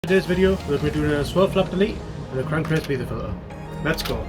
today's video, we're going to be doing a swirl flap delete and a crank race breather filter. Let's go.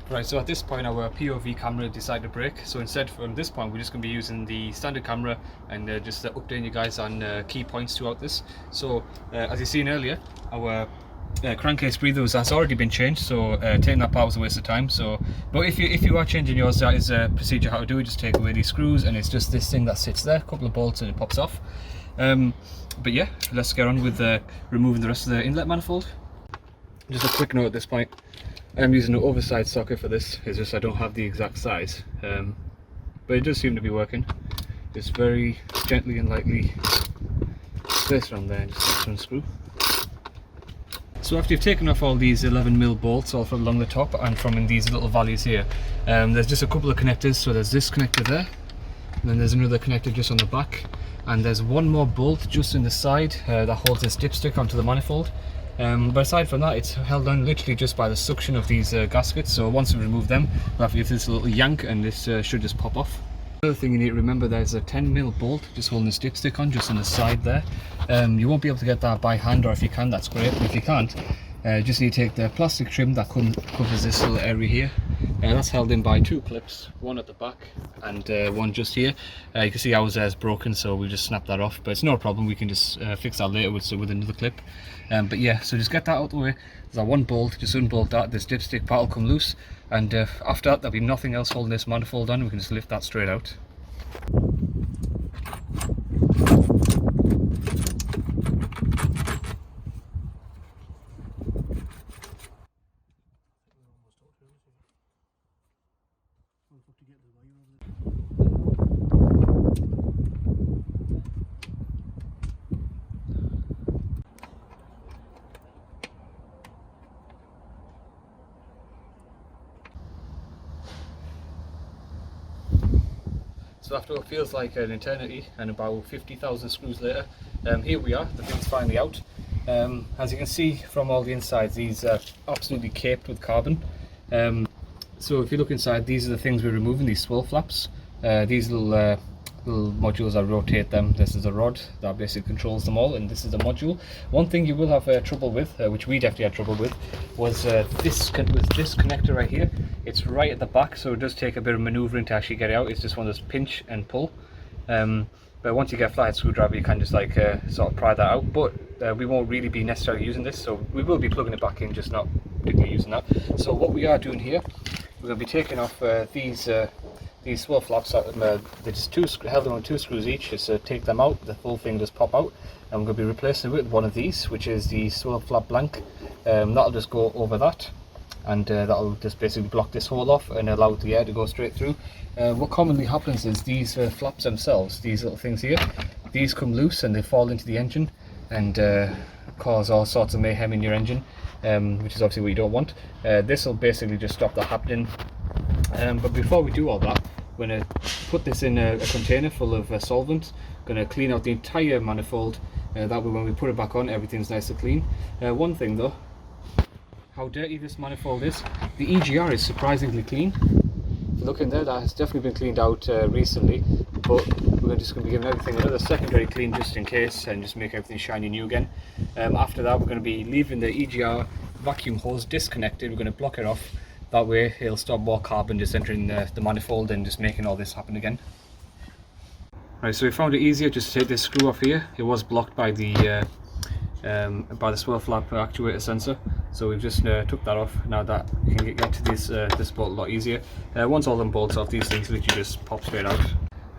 Right, so at this point our POV camera decided to break, so instead from this point we're just going to be using the standard camera and just updating you guys on key points throughout this. So as you seen earlier, our crankcase breather has already been changed, so taking that part was a waste of time. So, but if you are changing yours, that is a procedure how to do it. Just take away these screws and it's just this thing that sits there, a couple of bolts and it pops off. But yeah, let's get on with removing the rest of the inlet manifold. Just a quick note at this point. I'm using an oversized socket for this, it's just I don't have the exact size, but it does seem to be working. Just very gently and lightly place around there and just unscrew. So after you've taken off all these 11mm bolts all from along the top and from in these little valleys here, there's just a couple of connectors. So there's this connector there, and then there's another connector just on the back, and there's one more bolt just in the side that holds this dipstick onto the manifold. But aside from that, it's held on literally just by the suction of these gaskets. So once we remove them, we'll have to give this a little yank and this should just pop off. Another thing you need to remember, there's a 10mm bolt just holding this dipstick on just on the side there. You won't be able to get that by hand, or if you can, that's great. But if you can't, just need to take the plastic trim that covers this little area here. That's held in by two clips, one at the back and one just here. You can see ours there is broken, so we just snapped that off, but it's no problem. We can just fix that later with another clip. But yeah, so just get that out of the way. There's that one bolt, just unbolt that, this dipstick part will come loose, and after that there'll be nothing else holding this manifold on. We can just lift that straight out. So after what feels like an eternity and about 50,000 screws later, here we are, the thing's finally out. As you can see from all the insides, these are absolutely caped with carbon. So if you look inside, these are the things we're removing, these swirl flaps. These little modules, I rotate them. This is a rod that basically controls them all, and this is the module. One thing you will have trouble with, which we definitely had trouble with, was this connector right here. It's right at the back, so it does take a bit of maneuvering to actually get it out. It's just one of those pinch and pull. But once you get a flathead screwdriver, you can just like sort of pry that out. But we won't really be necessarily using this, so we will be plugging it back in, just not particularly using that. So what we are doing here, we're going to be taking off these swirl flaps. They're just held on 2 screws each. Just take them out, the whole thing just pop out, and we're going to be replacing it with one of these, which is the swirl flap blank. That'll just go over that, and that'll just basically block this hole off and allow the air to go straight through. What commonly happens is these flaps themselves, these little things here, these come loose and they fall into the engine and cause all sorts of mayhem in your engine, which is obviously what you don't want. This will basically just stop that happening. But before we do all that, we're going to put this in a container full of solvent. Going to clean out the entire manifold, that way when we put it back on, everything's nice and clean. One thing though, how dirty this manifold is. The EGR is surprisingly clean. If you look in there, that has definitely been cleaned out recently, but we're just going to be giving everything another secondary clean just in case, and just make everything shiny new again. After that, we're going to be leaving the EGR vacuum hose disconnected. We're going to block it off. That way it'll stop more carbon just entering the manifold and just making all this happen again. Right, so we found it easier just to take this screw off here. It was blocked by the swirl flap actuator sensor, so we've just took that off. Now that you can get to this bolt a lot easier. Once all them bolts off, these things literally just pop straight out.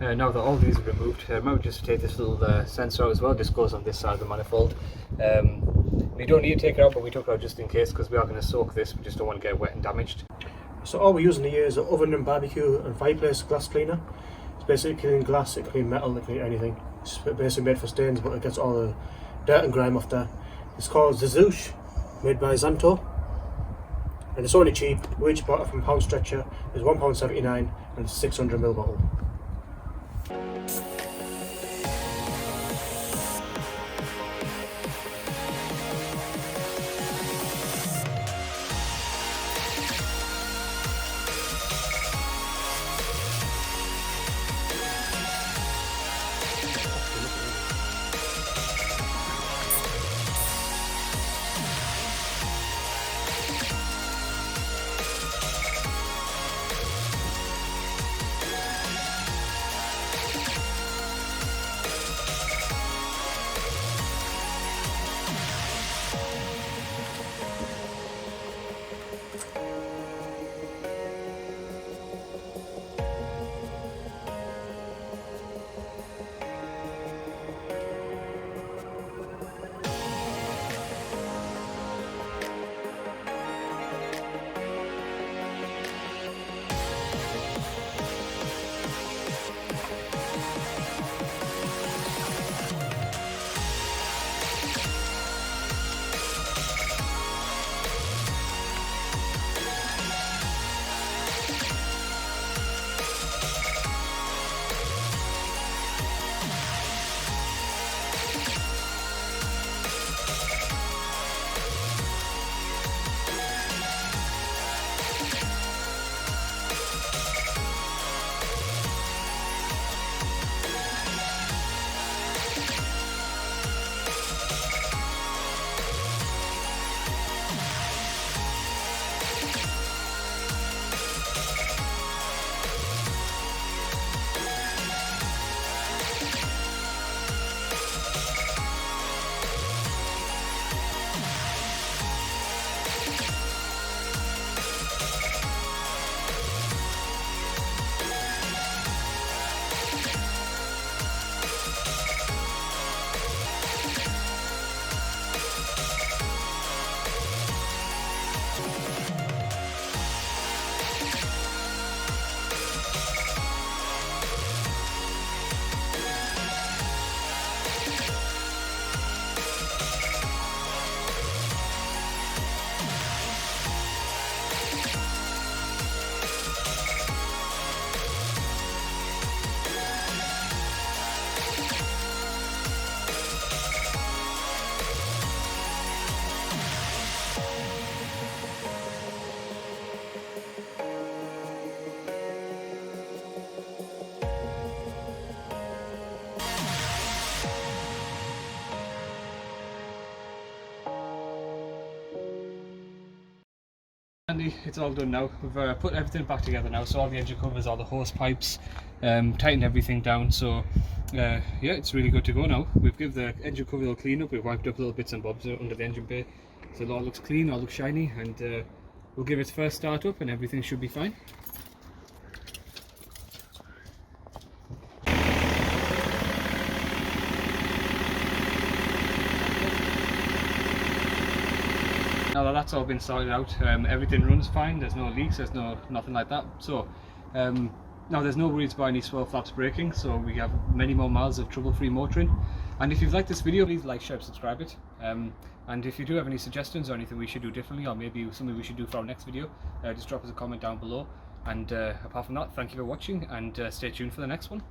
Now that all these are removed, remember just to take this little sensor out as well. This goes on this side of the manifold. You don't need to take it out, but we took it out just in case, because we are going to soak this. We just don't want to get wet and damaged. So all we're using here is an oven and barbecue and fireplace glass cleaner. It's basically clean glass, it clean metal, it clean anything. It's basically made for stains, but it gets all the dirt and grime off there. It's called Zazouche, made by Zanto, and it's only cheap. We each bought it from Pound Stretcher. It's £1.79 and it's a 600ml bottle. handy, it's all done now. We've put everything back together now, so all the engine covers, all the hose pipes, tightened everything down, so yeah, it's really good to go now. We've given the engine cover a little clean up, we've wiped up little bits and bobs under the engine bay, so it all looks clean, all looks shiny, and we'll give it first start up and everything should be fine. Now that that's all been sorted out, everything runs fine, there's no leaks, there's nothing like that. So now there's no worries about any swirl flaps breaking, so we have many more miles of trouble-free motoring. And if you've liked this video, please like, share, subscribe it. And if you do have any suggestions or anything we should do differently, or maybe something we should do for our next video, just drop us a comment down below. And apart from that, thank you for watching, and stay tuned for the next one.